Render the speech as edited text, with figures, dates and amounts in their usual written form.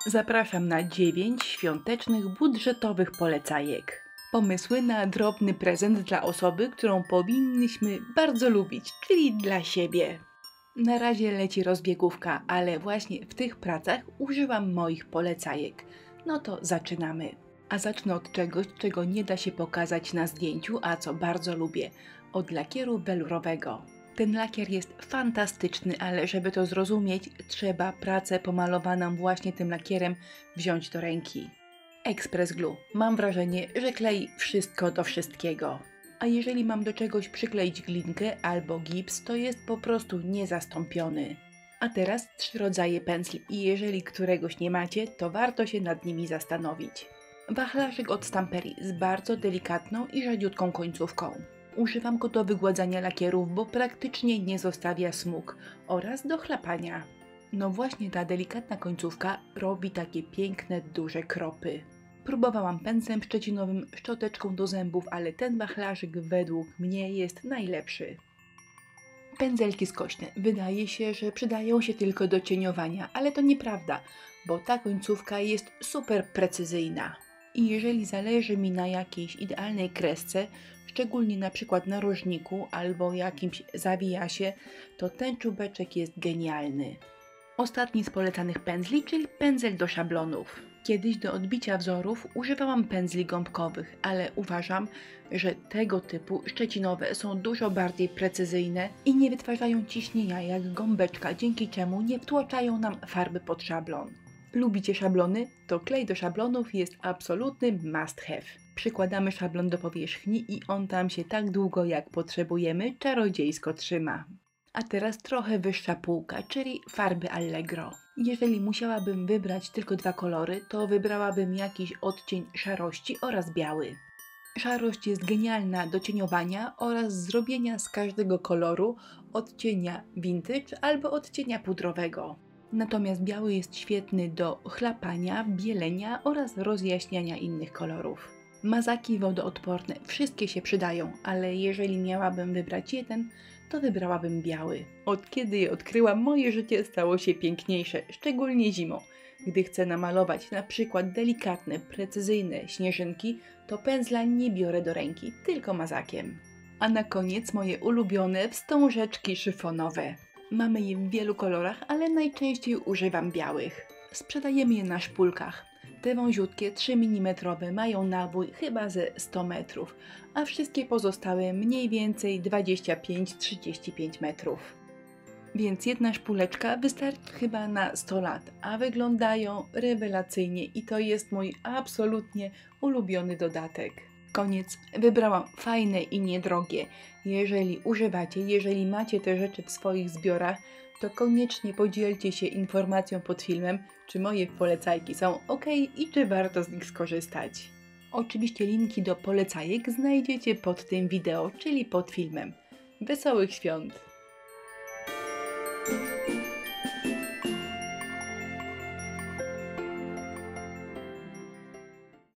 Zapraszam na 9 świątecznych budżetowych polecajek. Pomysły na drobny prezent dla osoby, którą powinnyśmy bardzo lubić, czyli dla siebie. Na razie leci rozbiegówka, ale właśnie w tych pracach używam moich polecajek. No to zaczynamy. A zacznę od czegoś, czego nie da się pokazać na zdjęciu, a co bardzo lubię. Od lakieru welurowego. Ten lakier jest fantastyczny, ale żeby to zrozumieć, trzeba pracę pomalowaną właśnie tym lakierem wziąć do ręki. Express Glue. Mam wrażenie, że klei wszystko do wszystkiego. A jeżeli mam do czegoś przykleić glinkę albo gips, to jest po prostu niezastąpiony. A teraz 3 rodzaje pędzli i jeżeli któregoś nie macie, to warto się nad nimi zastanowić. Wachlarzyk od Stamperii z bardzo delikatną i rzadziutką końcówką. Używam go do wygładzania lakierów, bo praktycznie nie zostawia smug oraz do chlapania. No właśnie ta delikatna końcówka robi takie piękne, duże kropy. Próbowałam pędzlem szczecinowym, szczoteczką do zębów, ale ten wachlarzyk według mnie jest najlepszy. Pędzelki skośne. Wydaje się, że przydają się tylko do cieniowania, ale to nieprawda, bo ta końcówka jest super precyzyjna. I jeżeli zależy mi na jakiejś idealnej kresce, szczególnie na przykład narożniku albo jakimś zawijasie, to ten czubeczek jest genialny. Ostatni z polecanych pędzli, czyli pędzel do szablonów. Kiedyś do odbicia wzorów używałam pędzli gąbkowych, ale uważam, że tego typu szczecinowe są dużo bardziej precyzyjne i nie wytwarzają ciśnienia jak gąbeczka, dzięki czemu nie wtłaczają nam farby pod szablon. Lubicie szablony? To klej do szablonów jest absolutny must have. Przykładamy szablon do powierzchni i on tam się tak długo jak potrzebujemy czarodziejsko trzyma. A teraz trochę wyższa półka, czyli farby Allegro. Jeżeli musiałabym wybrać tylko 2 kolory, to wybrałabym jakiś odcień szarości oraz biały. Szarość jest genialna do cieniowania oraz zrobienia z każdego koloru odcienia vintage albo odcienia pudrowego. Natomiast biały jest świetny do chlapania, bielenia oraz rozjaśniania innych kolorów. Mazaki wodoodporne wszystkie się przydają, ale jeżeli miałabym wybrać jeden, to wybrałabym biały. Od kiedy je odkryłam, moje życie stało się piękniejsze, szczególnie zimą. Gdy chcę namalować na przykład delikatne, precyzyjne śnieżynki, to pędzla nie biorę do ręki, tylko mazakiem. A na koniec moje ulubione wstążeczki szyfonowe. Mamy je w wielu kolorach, ale najczęściej używam białych. Sprzedajemy je na szpulkach. Te wąziutkie 3 mm mają nabój chyba ze 100 metrów, a wszystkie pozostałe mniej więcej 25-35 metrów. Więc jedna szpuleczka wystarczy chyba na 100 lat, a wyglądają rewelacyjnie i to jest mój absolutnie ulubiony dodatek. Koniec. Wybrałam fajne i niedrogie. Jeżeli używacie, jeżeli macie te rzeczy w swoich zbiorach, to koniecznie podzielcie się informacją pod filmem, czy moje polecajki są ok i czy warto z nich skorzystać. Oczywiście linki do polecajek znajdziecie pod tym wideo, czyli pod filmem. Wesołych świąt!